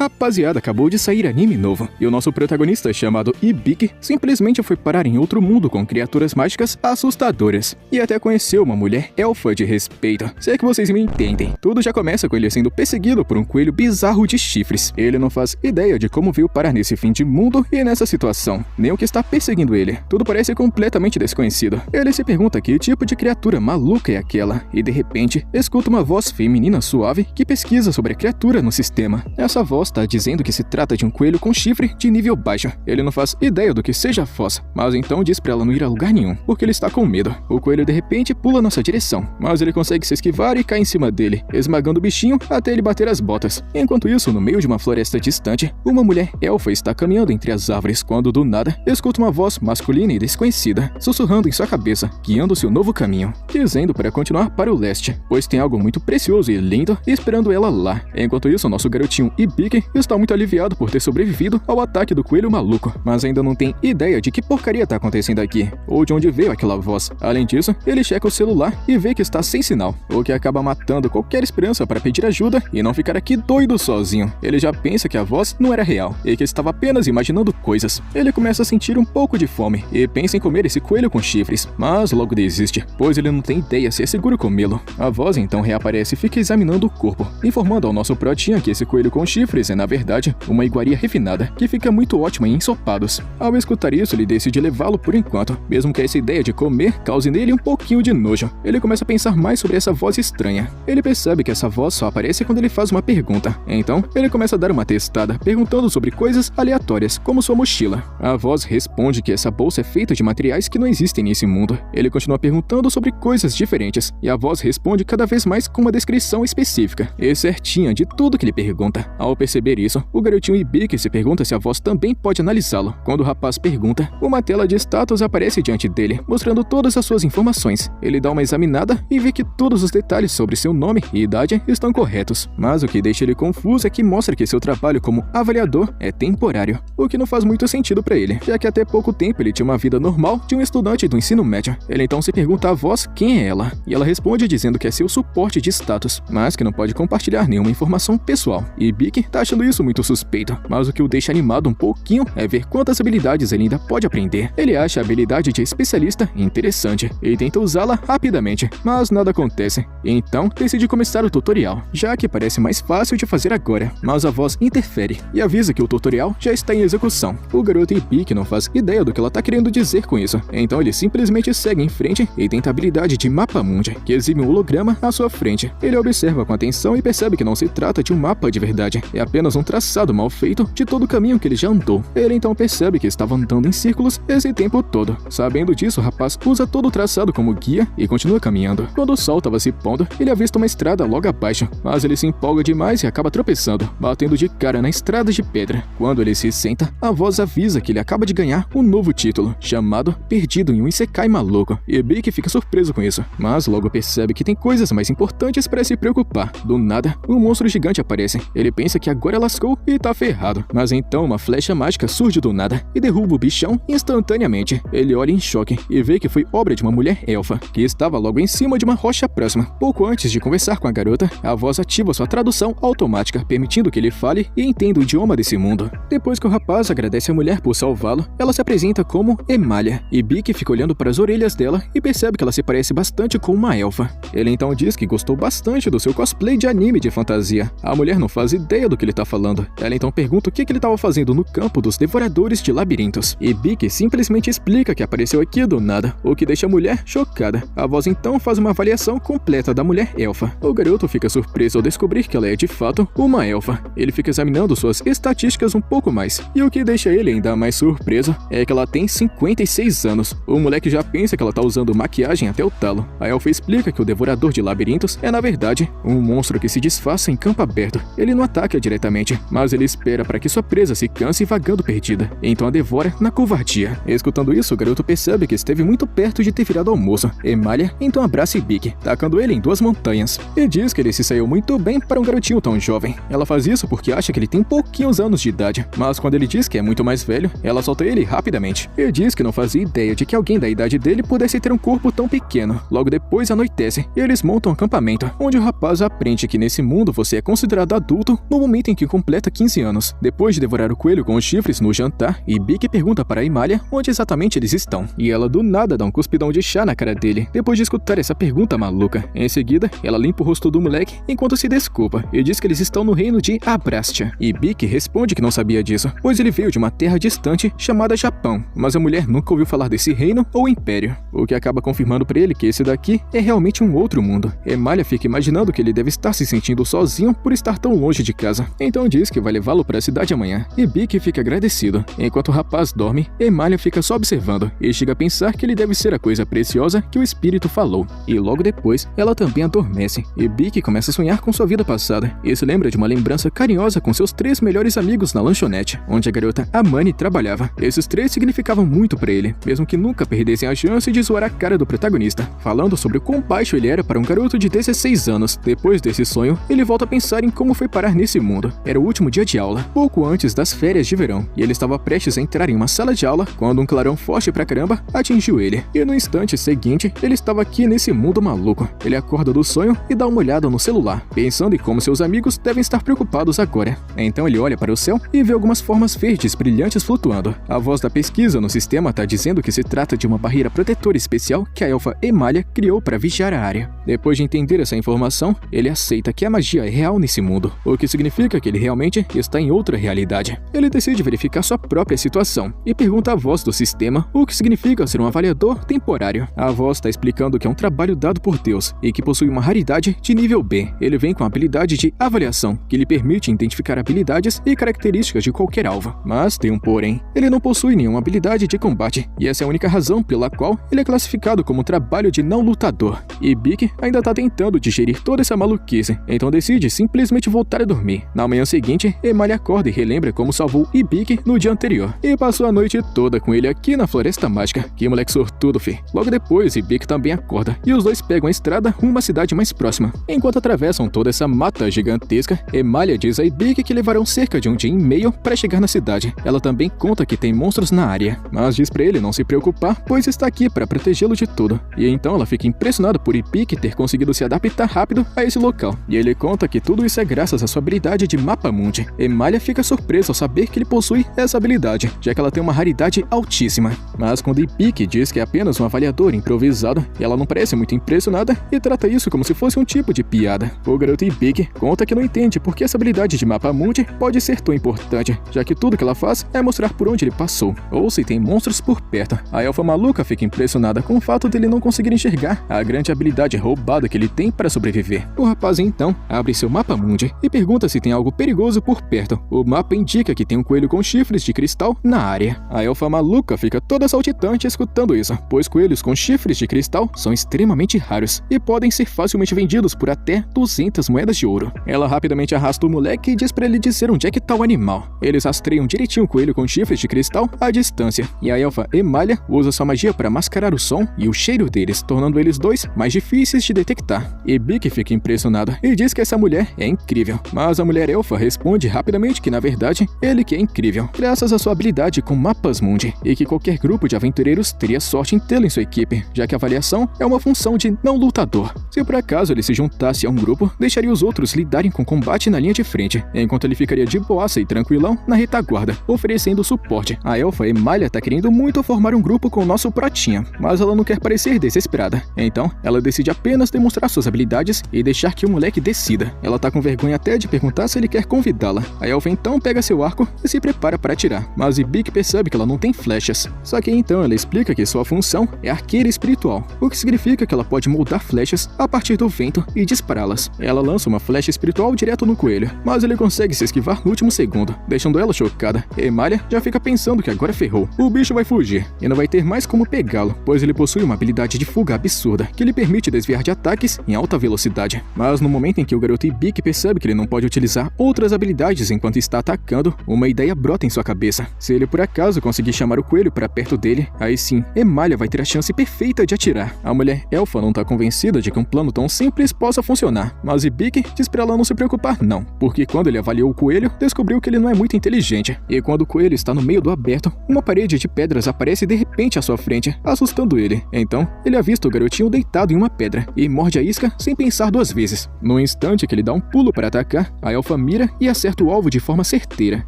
Rapaziada, acabou de sair anime novo, e o nosso protagonista, chamado Ibiki, simplesmente foi parar em outro mundo com criaturas mágicas assustadoras, e até conheceu uma mulher elfa de respeito. Se é que vocês me entendem. Tudo já começa com ele sendo perseguido por um coelho bizarro de chifres. Ele não faz ideia de como veio parar nesse fim de mundo e nessa situação, nem o que está perseguindo ele. Tudo parece completamente desconhecido. Ele se pergunta que tipo de criatura maluca é aquela, e de repente, escuta uma voz feminina suave que pesquisa sobre a criatura no sistema. Essa voz está dizendo que se trata de um coelho com chifre de nível baixo. Ele não faz ideia do que seja a voz, mas então diz pra ela não ir a lugar nenhum, porque ele está com medo. O coelho de repente pula nossa direção, mas ele consegue se esquivar e cai em cima dele, esmagando o bichinho até ele bater as botas. Enquanto isso, no meio de uma floresta distante, uma mulher elfa está caminhando entre as árvores quando, do nada, escuta uma voz masculina e desconhecida, sussurrando em sua cabeça, guiando seu novo caminho, dizendo para continuar para o leste, pois tem algo muito precioso e lindo esperando ela lá. Enquanto isso, nosso garotinho Ibiki está muito aliviado por ter sobrevivido ao ataque do coelho maluco, mas ainda não tem ideia de que porcaria está acontecendo aqui, ou de onde veio aquela voz. Além disso, ele checa o celular e vê que está sem sinal, o que acaba matando qualquer esperança para pedir ajuda e não ficar aqui doido sozinho. Ele já pensa que a voz não era real e que estava apenas imaginando coisas. Ele começa a sentir um pouco de fome e pensa em comer esse coelho com chifres, mas logo desiste, pois ele não tem ideia se é seguro comê-lo. A voz então reaparece e fica examinando o corpo, informando ao nosso protinha que esse coelho com chifres é na verdade uma iguaria refinada, que fica muito ótima em ensopados. Ao escutar isso, ele decide levá-lo por enquanto, mesmo que essa ideia de comer cause nele um pouquinho de nojo. Ele começa a pensar mais sobre essa voz estranha. Ele percebe que essa voz só aparece quando ele faz uma pergunta. Então, ele começa a dar uma testada, perguntando sobre coisas aleatórias, como sua mochila. A voz responde que essa bolsa é feita de materiais que não existem nesse mundo. Ele continua perguntando sobre coisas diferentes, e a voz responde cada vez mais com uma descrição específica e certinha de tudo que ele pergunta. Ao perceber isso, o garotinho Ibiki se pergunta se a voz também pode analisá-lo. Quando o rapaz pergunta, uma tela de status aparece diante dele, mostrando todas as suas informações. Ele dá uma examinada e vê que todos os detalhes sobre seu nome e idade estão corretos. Mas o que deixa ele confuso é que mostra que seu trabalho como avaliador é temporário, o que não faz muito sentido para ele, já que até pouco tempo ele tinha uma vida normal de um estudante do ensino médio. Ele então se pergunta à voz quem é ela, e ela responde dizendo que é seu suporte de status, mas que não pode compartilhar nenhuma informação pessoal. E Ibiki tá achando isso muito suspeito, mas o que o deixa animado um pouquinho é ver quantas habilidades ele ainda pode aprender. Ele acha a habilidade de especialista interessante e tenta usá-la rapidamente, mas nada acontece. Então decide começar o tutorial, já que parece mais fácil de fazer agora, mas a voz interfere e avisa que o tutorial já está em execução. O garoto Ibiki não faz ideia do que ela tá querendo dizer com isso, então ele simplesmente segue em frente e tenta a habilidade de Mapa Mundi, que exibe um holograma à sua frente. Ele observa com atenção e percebe que não se trata de um mapa de verdade, é apenas um traçado mal feito de todo o caminho que ele já andou. Ele então percebe que estava andando em círculos esse tempo todo. Sabendo disso, o rapaz usa todo o traçado como guia e continua caminhando. Quando o sol estava se pondo, ele avista uma estrada logo abaixo, mas ele se empolga demais e acaba tropeçando, batendo de cara na estrada de pedra. Quando ele se senta, a voz avisa que ele acaba de ganhar um novo título, chamado Perdido em um Isekai Maluco. E Ibiki fica surpreso com isso, mas logo percebe que tem coisas mais importantes para se preocupar. Do nada, um monstro gigante aparece. Ele pensa que agora lascou e tá ferrado, mas então uma flecha mágica surge do nada e derruba o bichão instantaneamente. Ele olha em choque e vê que foi obra de uma mulher elfa, que estava logo em cima de uma rocha próxima. Pouco antes de conversar com a garota, a voz ativa sua tradução automática, permitindo que ele fale e entenda o idioma desse mundo. Depois que o rapaz agradece a mulher por salvá-lo, ela se apresenta como Emalia. E Ibiki fica olhando para as orelhas dela e percebe que ela se parece bastante com uma elfa. Ele então diz que gostou bastante do seu cosplay de anime de fantasia. A mulher não faz ideia do que ele tá falando. Ela então pergunta o que ele estava fazendo no campo dos devoradores de labirintos. E Ibiki simplesmente explica que apareceu aqui do nada, o que deixa a mulher chocada. A voz então faz uma avaliação completa da mulher elfa. O garoto fica surpreso ao descobrir que ela é de fato uma elfa. Ele fica examinando suas estatísticas um pouco mais, e o que deixa ele ainda mais surpreso é que ela tem 56 anos. O moleque já pensa que ela tá usando maquiagem até o talo. A elfa explica que o devorador de labirintos é na verdade um monstro que se disfarça em campo aberto. Ele não ataca diretamente, mas ele espera para que sua presa se canse vagando perdida, então a devora na covardia. Escutando isso, o garoto percebe que esteve muito perto de ter virado almoço. Emalia então abraça Ibiki, tacando ele em duas montanhas, e diz que ele se saiu muito bem para um garotinho tão jovem. Ela faz isso porque acha que ele tem pouquinhos anos de idade, mas quando ele diz que é muito mais velho, ela solta ele rapidamente. E diz que não fazia ideia de que alguém da idade dele pudesse ter um corpo tão pequeno. Logo depois anoitece e eles montam um acampamento, onde o rapaz aprende que nesse mundo você é considerado adulto no momento em em que completa 15 anos. Depois de devorar o coelho com os chifres no jantar, Ibiki pergunta para Emalia onde exatamente eles estão. E ela do nada dá um cuspidão de chá na cara dele, depois de escutar essa pergunta maluca. Em seguida, ela limpa o rosto do moleque enquanto se desculpa e diz que eles estão no reino de Abrastia. Ibiki responde que não sabia disso, pois ele veio de uma terra distante chamada Japão, mas a mulher nunca ouviu falar desse reino ou império, o que acaba confirmando para ele que esse daqui é realmente um outro mundo. Emalia fica imaginando que ele deve estar se sentindo sozinho por estar tão longe de casa, então diz que vai levá-lo para a cidade amanhã. Ibiki fica agradecido. Enquanto o rapaz dorme, Emalia fica só observando e chega a pensar que ele deve ser a coisa preciosa que o espírito falou. E logo depois, ela também adormece. Ibiki começa a sonhar com sua vida passada e se lembra de uma lembrança carinhosa com seus 3 melhores amigos na lanchonete, onde a garota Amani trabalhava. Esses 3 significavam muito para ele, mesmo que nunca perdessem a chance de zoar a cara do protagonista, falando sobre o quão baixo ele era para um garoto de 16 anos. Depois desse sonho, ele volta a pensar em como foi parar nesse mundo. Era o último dia de aula, pouco antes das férias de verão, e ele estava prestes a entrar em uma sala de aula quando um clarão forte pra caramba atingiu ele. E no instante seguinte, ele estava aqui nesse mundo maluco. Ele acorda do sonho e dá uma olhada no celular, pensando em como seus amigos devem estar preocupados agora. Então ele olha para o céu e vê algumas formas verdes brilhantes flutuando. A voz da pesquisa no sistema está dizendo que se trata de uma barreira protetora especial que a elfa Emalia criou para vigiar a área. Depois de entender essa informação, ele aceita que a magia é real nesse mundo, o que significa que ele realmente está em outra realidade. Ele decide verificar sua própria situação e pergunta à voz do sistema o que significa ser um avaliador temporário. A voz está explicando que é um trabalho dado por Deus e que possui uma raridade de nível B. Ele vem com a habilidade de avaliação, que lhe permite identificar habilidades e características de qualquer alvo. Mas tem um porém, ele não possui nenhuma habilidade de combate, e essa é a única razão pela qual ele é classificado como um trabalho de não lutador. E Ibiki ainda está tentando digerir toda essa maluquice, então decide simplesmente voltar a dormir. Na manhã seguinte, Emalia acorda e relembra como salvou Ibiki no dia anterior, e passou a noite toda com ele aqui na Floresta Mágica. Que moleque sortudo, fi. Logo depois, Ibiki também acorda, e os dois pegam a estrada rumo à cidade mais próxima. Enquanto atravessam toda essa mata gigantesca, Emalia diz a Ibiki que levarão cerca de um dia e meio para chegar na cidade. Ela também conta que tem monstros na área, mas diz pra ele não se preocupar, pois está aqui para protegê-lo de tudo. E então ela fica impressionada por Ibiki ter conseguido se adaptar rápido a esse local, e ele conta que tudo isso é graças à sua habilidade de Mapa Mundi. Emalia fica surpresa ao saber que ele possui essa habilidade, já que ela tem uma raridade altíssima. Mas quando Ibiki diz que é apenas um avaliador improvisado, ela não parece muito impressionada e trata isso como se fosse um tipo de piada. O garoto Ibiki conta que não entende por que essa habilidade de Mapa Mundi pode ser tão importante, já que tudo que ela faz é mostrar por onde ele passou, ou se tem monstros por perto. A elfa maluca fica impressionada com o fato dele não conseguir enxergar a grande habilidade roubada que ele tem para sobreviver. O rapaz então abre seu Mapa Mundi e pergunta se tem algo perigoso por perto. O mapa indica que tem um coelho com chifres de cristal na área. A elfa maluca fica toda saltitante escutando isso, pois coelhos com chifres de cristal são extremamente raros e podem ser facilmente vendidos por até 200 moedas de ouro. Ela rapidamente arrasta o moleque e diz pra ele dizer onde é que tá o animal. Eles rastreiam direitinho o coelho com chifres de cristal à distância, e a elfa Emalia usa sua magia para mascarar o som e o cheiro deles, tornando eles dois mais difíceis de detectar. Ibiki fica impressionado e diz que essa mulher é incrível, mas a mulher elfa responde rapidamente que na verdade ele que é incrível, graças à sua habilidade com mapas mundi, e que qualquer grupo de aventureiros teria sorte em tê-lo em sua equipe, já que a avaliação é uma função de não lutador. Se por acaso ele se juntasse a um grupo, deixaria os outros lidarem com combate na linha de frente, enquanto ele ficaria de boaça e tranquilão na retaguarda, oferecendo suporte. A elfa Emalia tá querendo muito formar um grupo com o nosso pratinha, mas ela não quer parecer desesperada, então ela decide apenas demonstrar suas habilidades e deixar que o moleque decida. Ela tá com vergonha até de perguntar se ele quer convidá-la. A elfa então pega seu arco e se prepara para atirar, mas Ibiki percebe que ela não tem flechas. Só que então ela explica que sua função é arqueira espiritual, o que significa que ela pode moldar flechas a partir do vento e dispará-las. Ela lança uma flecha espiritual direto no coelho, mas ele consegue se esquivar no último segundo, deixando ela chocada. Emalia já fica pensando que agora ferrou. O bicho vai fugir e não vai ter mais como pegá-lo, pois ele possui uma habilidade de fuga absurda que lhe permite desviar de ataques em alta velocidade. Mas no momento em que o garoto Ibiki percebe que ele não pode utilizar outras habilidades enquanto está atacando, uma ideia brota em sua cabeça. Se ele por acaso conseguir chamar o coelho para perto dele, aí sim, Emalia vai ter a chance perfeita de atirar. A mulher elfa não está convencida de que um plano tão simples possa funcionar, mas Ibiki diz pra ela não se preocupar não, porque quando ele avaliou o coelho, descobriu que ele não é muito inteligente. E quando o coelho está no meio do aberto, uma parede de pedras aparece de repente à sua frente, assustando ele. Então, ele avista o garotinho deitado em uma pedra e morde a isca sem pensar duas vezes. No instante que ele dá um pulo para atacar, a elfa Elfa mira e acerta o alvo de forma certeira.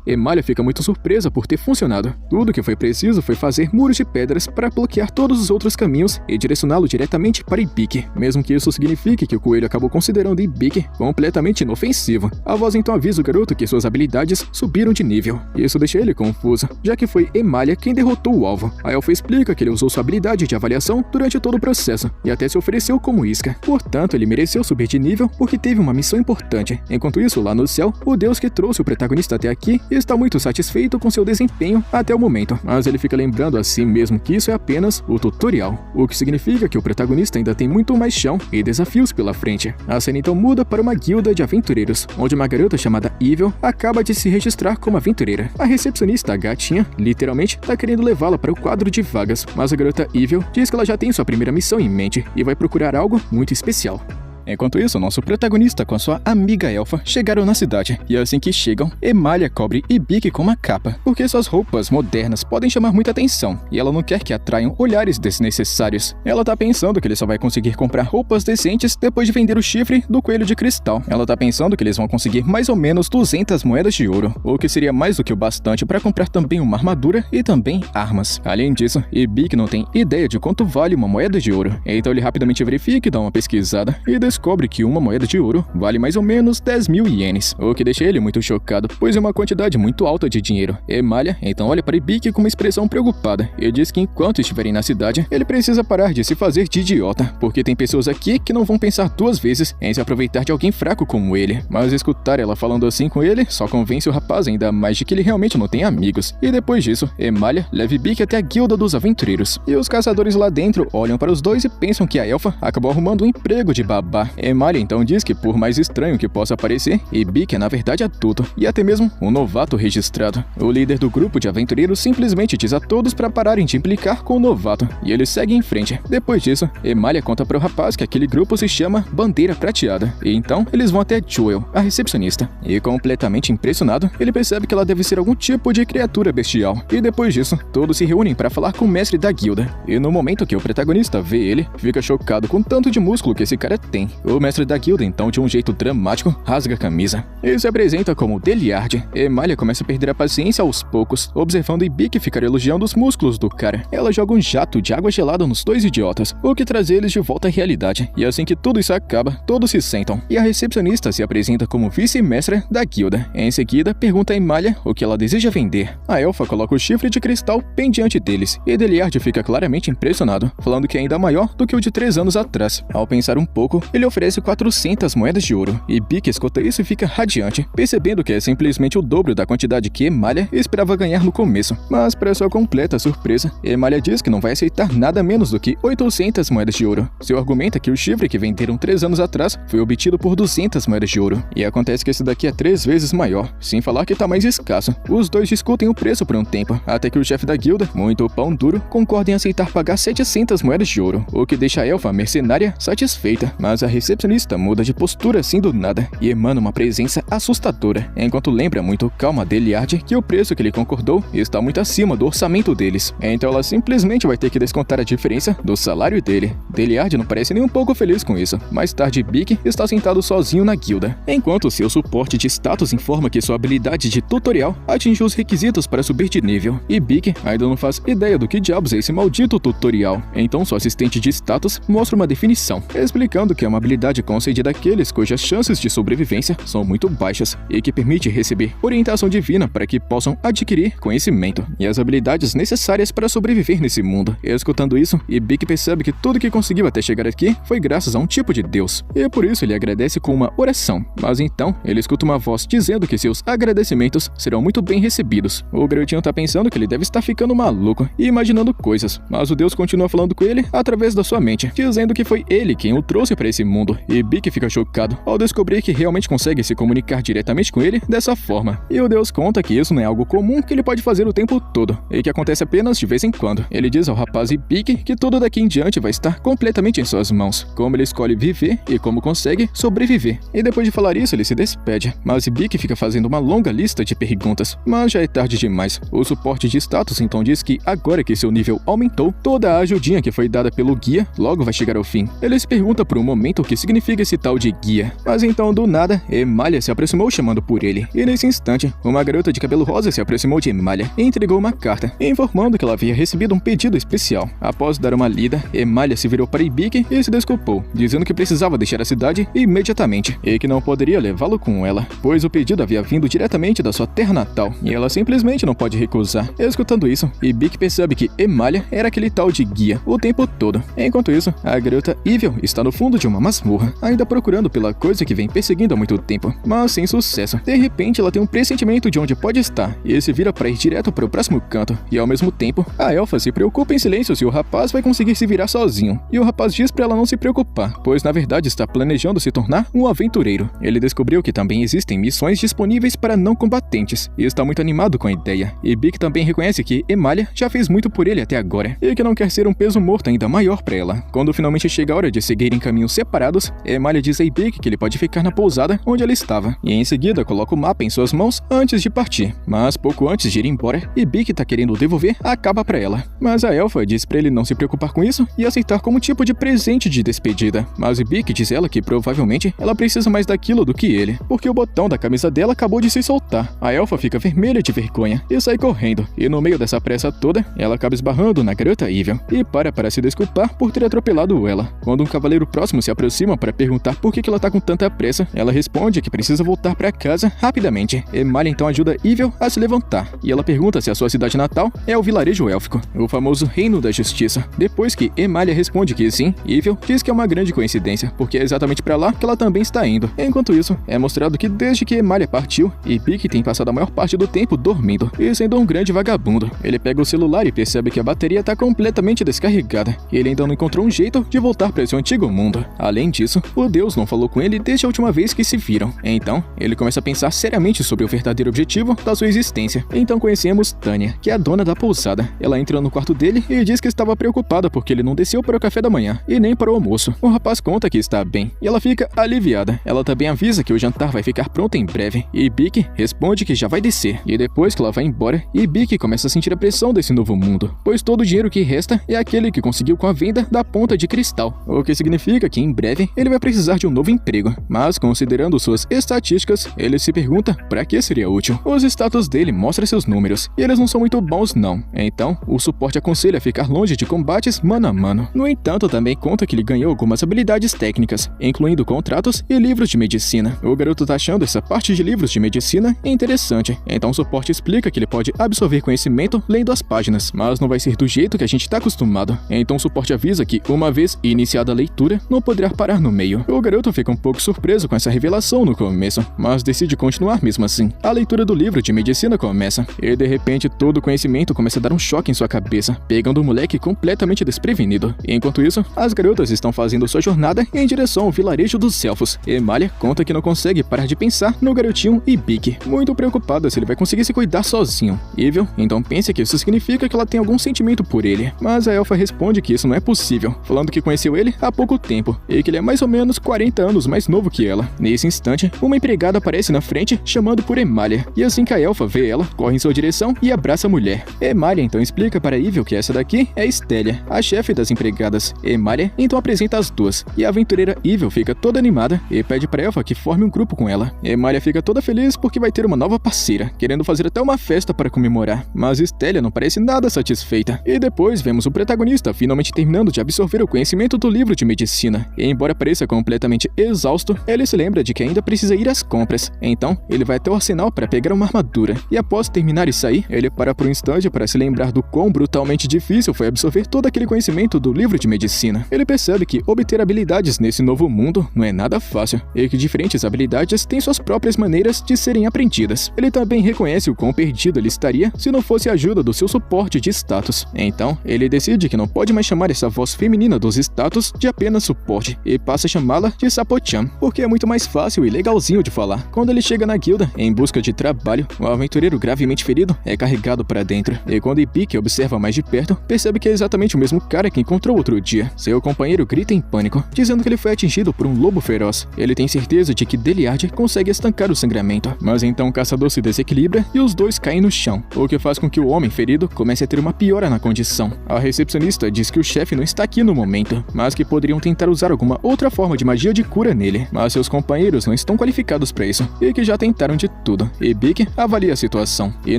Emalia fica muito surpresa por ter funcionado. Tudo que foi preciso foi fazer muros de pedras para bloquear todos os outros caminhos e direcioná-lo diretamente para Ibiki, mesmo que isso signifique que o coelho acabou considerando Ibiki completamente inofensivo. A voz então avisa o garoto que suas habilidades subiram de nível. Isso deixa ele confuso, já que foi Emalia quem derrotou o alvo. A elfa explica que ele usou sua habilidade de avaliação durante todo o processo e até se ofereceu como isca. Portanto, ele mereceu subir de nível porque teve uma missão importante. Enquanto isso, lá no céu, o deus que trouxe o protagonista até aqui está muito satisfeito com seu desempenho até o momento, mas ele fica lembrando a si mesmo que isso é apenas o tutorial, o que significa que o protagonista ainda tem muito mais chão e desafios pela frente. A cena então muda para uma guilda de aventureiros, onde uma garota chamada Evil acaba de se registrar como aventureira. A recepcionista, a gatinha, literalmente está querendo levá-la para o quadro de vagas, mas a garota Evil diz que ela já tem sua primeira missão em mente e vai procurar algo muito especial. Enquanto isso, nosso protagonista com sua amiga elfa chegaram na cidade, e assim que chegam, Emalia cobre Ibiki com uma capa, porque suas roupas modernas podem chamar muita atenção, e ela não quer que atraiam olhares desnecessários. Ela tá pensando que ele só vai conseguir comprar roupas decentes depois de vender o chifre do coelho de cristal. Ela tá pensando que eles vão conseguir mais ou menos 200 moedas de ouro, o que seria mais do que o bastante para comprar também uma armadura e também armas. Além disso, Ibiki não tem ideia de quanto vale uma moeda de ouro, então ele rapidamente verifica e dá uma pesquisada, e descobre que uma moeda de ouro vale mais ou menos 10.000 ienes, o que deixa ele muito chocado, pois é uma quantidade muito alta de dinheiro. Emalia então olha para Ibiki com uma expressão preocupada e diz que enquanto estiverem na cidade, ele precisa parar de se fazer de idiota, porque tem pessoas aqui que não vão pensar duas vezes em se aproveitar de alguém fraco como ele. Mas escutar ela falando assim com ele só convence o rapaz ainda mais de que ele realmente não tem amigos. E depois disso, Emalia leva Ibiki até a guilda dos aventureiros, e os caçadores lá dentro olham para os dois e pensam que a elfa acabou arrumando um emprego de babá. Emalia então diz que, por mais estranho que possa parecer, Ibiki é na verdade adulto e até mesmo um novato registrado. O líder do grupo de aventureiros simplesmente diz a todos para pararem de implicar com o novato, e ele segue em frente. Depois disso, Emalia conta para o rapaz que aquele grupo se chama Bandeira Prateada, e então eles vão até Jewel, a recepcionista. E completamente impressionado, ele percebe que ela deve ser algum tipo de criatura bestial. E depois disso, todos se reúnem para falar com o mestre da guilda. E no momento que o protagonista vê ele, fica chocado com o tanto de músculo que esse cara tem. O mestre da guilda, então, de um jeito dramático, rasga a camisa e se apresenta como Deliard. Emalia começa a perder a paciência aos poucos, observando Ibiki ficar elogiando os músculos do cara. Ela joga um jato de água gelada nos dois idiotas, o que traz eles de volta à realidade. E assim que tudo isso acaba, todos se sentam, e a recepcionista se apresenta como vice-mestra da guilda. Em seguida, pergunta a Emalia o que ela deseja vender. A elfa coloca o chifre de cristal bem diante deles, e Deliard fica claramente impressionado, falando que é ainda maior do que o de 3 anos atrás. Ao pensar um pouco, ele oferece 400 moedas de ouro, e Ibiki escuta isso e fica radiante, percebendo que é simplesmente o dobro da quantidade que Emalia esperava ganhar no começo. Mas, para sua completa surpresa, Emalia diz que não vai aceitar nada menos do que 800 moedas de ouro. Seu argumento é que o chifre que venderam 3 anos atrás foi obtido por 200 moedas de ouro, e acontece que esse daqui é 3 vezes maior, sem falar que tá mais escasso. Os dois discutem o preço por um tempo, até que o chefe da guilda, muito pão duro, concorda em aceitar pagar 700 moedas de ouro, o que deixa a elfa mercenária satisfeita. Mas a recepcionista muda de postura assim do nada e emana uma presença assustadora, enquanto lembra muito calma a Deliard que o preço que ele concordou está muito acima do orçamento deles. Então ela simplesmente vai ter que descontar a diferença do salário dele. Deliard não parece nem um pouco feliz com isso. Mais tarde, Ibiki está sentado sozinho na guilda, enquanto seu suporte de status informa que sua habilidade de tutorial atingiu os requisitos para subir de nível. Ibiki ainda não faz ideia do que diabos é esse maldito tutorial. Então sua assistente de status mostra uma definição, explicando que é uma habilidade concedida àqueles cujas chances de sobrevivência são muito baixas e que permite receber orientação divina para que possam adquirir conhecimento e as habilidades necessárias para sobreviver nesse mundo. Escutando isso, Ibiki percebe que tudo que conseguiu até chegar aqui foi graças a um tipo de Deus, e por isso ele agradece com uma oração. Mas então, ele escuta uma voz dizendo que seus agradecimentos serão muito bem recebidos. O garotinho tá pensando que ele deve estar ficando maluco e imaginando coisas, mas o Deus continua falando com ele através da sua mente, dizendo que foi ele quem o trouxe para esse mundo. E Ibiki fica chocado ao descobrir que realmente consegue se comunicar diretamente com ele dessa forma. E o Deus conta que isso não é algo comum que ele pode fazer o tempo todo, e que acontece apenas de vez em quando. Ele diz ao rapaz Ibiki que tudo daqui em diante vai estar completamente em suas mãos, como ele escolhe viver e como consegue sobreviver. E depois de falar isso, ele se despede, mas Ibiki fica fazendo uma longa lista de perguntas, mas já é tarde demais. O suporte de status então diz que agora que seu nível aumentou, toda a ajudinha que foi dada pelo guia logo vai chegar ao fim. Ele se pergunta por um momento momento o que significa esse tal de guia. Mas então, do nada, Emalia se aproximou chamando por ele. E nesse instante, uma garota de cabelo rosa se aproximou de Emalia e entregou uma carta, informando que ela havia recebido um pedido especial. Após dar uma lida, Emalia se virou para Ibiki e se desculpou, dizendo que precisava deixar a cidade imediatamente e que não poderia levá-lo com ela, pois o pedido havia vindo diretamente da sua terra natal e ela simplesmente não pode recusar. Escutando isso, Ibiki percebe que Emalia era aquele tal de guia o tempo todo. Enquanto isso, a garota Evil está no fundo de uma masmorra, ainda procurando pela coisa que vem perseguindo há muito tempo, mas sem sucesso. De repente, ela tem um pressentimento de onde pode estar e se vira para ir direto para o próximo canto. E ao mesmo tempo, a elfa se preocupa em silêncio se o rapaz vai conseguir se virar sozinho. E o rapaz diz para ela não se preocupar, pois na verdade está planejando se tornar um aventureiro. Ele descobriu que também existem missões disponíveis para não combatentes e está muito animado com a ideia. E Bic também reconhece que Emalia já fez muito por ele até agora e que não quer ser um peso morto ainda maior para ela. Quando finalmente chega a hora de seguirem caminhos separados, Emalia diz a Bic que ele pode ficar na pousada onde ela estava e em seguida coloca o mapa em suas mãos antes de partir. Mas pouco antes de ir embora, Bic tá querendo devolver a capa para ela. Mas a elfa diz para ele não se preocupar com isso e aceitar como tipo de presente de despedida. Mas Bic diz ela que provavelmente ela precisa mais daquilo do que ele, porque o botão da camisa dela acabou de se soltar. A elfa fica vermelha de vergonha e sai correndo, e no meio dessa pressa toda, ela acaba esbarrando na garota Evil e para se desculpar por ter atropelado ela. Quando um cavaleiro próximo se aproxima para perguntar por que ela tá com tanta pressa, ela responde que precisa voltar para casa rapidamente. Emalia então ajuda Evil a se levantar, e ela pergunta se a sua cidade natal é o vilarejo élfico, o famoso Reino da Justiça. Depois que Emalia responde que sim, Evil diz que é uma grande coincidência, porque é exatamente para lá que ela também está indo. Enquanto isso, é mostrado que desde que Emalia partiu, Ibiki tem passado a maior parte do tempo dormindo e sendo um grande vagabundo. Ele pega o celular e percebe que a bateria está completamente descarregada, e ele ainda não encontrou um jeito de voltar para seu antigo mundo. Além disso, o Deus não falou com ele desde a última vez que se viram. Então, ele começa a pensar seriamente sobre o verdadeiro objetivo da sua existência. Então conhecemos Tânia, que é a dona da pousada. Ela entra no quarto dele e diz que estava preocupada porque ele não desceu para o café da manhã e nem para o almoço. O rapaz conta que está bem e ela fica aliviada. Ela também avisa que o jantar vai ficar pronto em breve e Bic responde que já vai descer. E depois que ela vai embora, Bic começa a sentir a pressão desse novo mundo, pois todo o dinheiro que resta é aquele que conseguiu com a venda da ponta de cristal, o que significa que em breve ele vai precisar de um novo emprego. Mas considerando suas estatísticas, ele se pergunta para que seria útil. Os status dele mostram seus números e eles não são muito bons não. Então, o suporte aconselha ficar longe de combates mano a mano. No entanto, também conta que ele ganhou algumas habilidades técnicas, incluindo contratos e livros de medicina. O garoto tá achando essa parte de livros de medicina interessante, então o suporte explica que ele pode absorver conhecimento lendo as páginas, mas não vai ser do jeito que a gente tá acostumado. Então o suporte avisa que, uma vez iniciada a leitura, não poderá parar no meio. O garoto fica um pouco surpreso com essa revelação no começo, mas decide continuar mesmo assim. A leitura do livro de medicina começa, e de repente todo o conhecimento começa a dar um choque em sua cabeça, pegando o moleque completamente desprevenido. Enquanto isso, as garotas estão fazendo sua jornada em direção ao vilarejo dos elfos. Emalia conta que não consegue parar de pensar no garotinho Ibiki, muito preocupada se ele vai conseguir se cuidar sozinho. Evil então pensa que isso significa que ela tem algum sentimento por ele, mas a elfa responde que isso não é possível, falando que conheceu ele há pouco tempo e que ele é mais ou menos 40 anos mais novo que ela. Nesse instante, uma empregada aparece na frente chamando por Emalia, e assim que a elfa vê ela, corre em sua direção e abraça a mulher. Emalia então explica para Evil que essa daqui é Estélia, a chefe das empregadas. Emalia então apresenta as duas, e a aventureira Evil fica toda animada e pede para a elfa que forme um grupo com ela. Emalia fica toda feliz porque vai ter uma nova parceira, querendo fazer até uma festa para comemorar, mas Estélia não parece nada satisfeita. E depois vemos o protagonista finalmente terminando de absorver o conhecimento do livro de medicina, e embora pareça completamente exausto, ele se lembra de que ainda precisa ir às compras. Então, ele vai até o arsenal para pegar uma armadura, e após terminar e sair, ele para por um instante para se lembrar do quão brutalmente difícil foi absorver todo aquele conhecimento do livro de medicina. Ele percebe que obter habilidades nesse novo mundo não é nada fácil, e que diferentes habilidades têm suas próprias maneiras de serem aprendidas. Ele também reconhece o quão perdido ele estaria se não fosse a ajuda do seu suporte de status. Então, ele decide que não pode mais chamar essa voz feminina dos status de apenas suporte, e passa a chamá-la de Sapo-chan, porque é muito mais fácil e legalzinho de falar. Quando ele chega na guilda, em busca de trabalho, o aventureiro gravemente ferido é carregado para dentro, e quando Ibiki observa mais de perto, percebe que é exatamente o mesmo cara que encontrou outro dia. Seu companheiro grita em pânico, dizendo que ele foi atingido por um lobo feroz. Ele tem certeza de que Deliard consegue estancar o sangramento, mas então o caçador se desequilibra e os dois caem no chão, o que faz com que o homem ferido comece a ter uma piora na condição. A recepcionista diz que o chefe não está aqui no momento, mas que poderiam tentar usar alguma alguma outra forma de magia de cura nele, mas seus companheiros não estão qualificados para isso e que já tentaram de tudo. Ibik avalia a situação e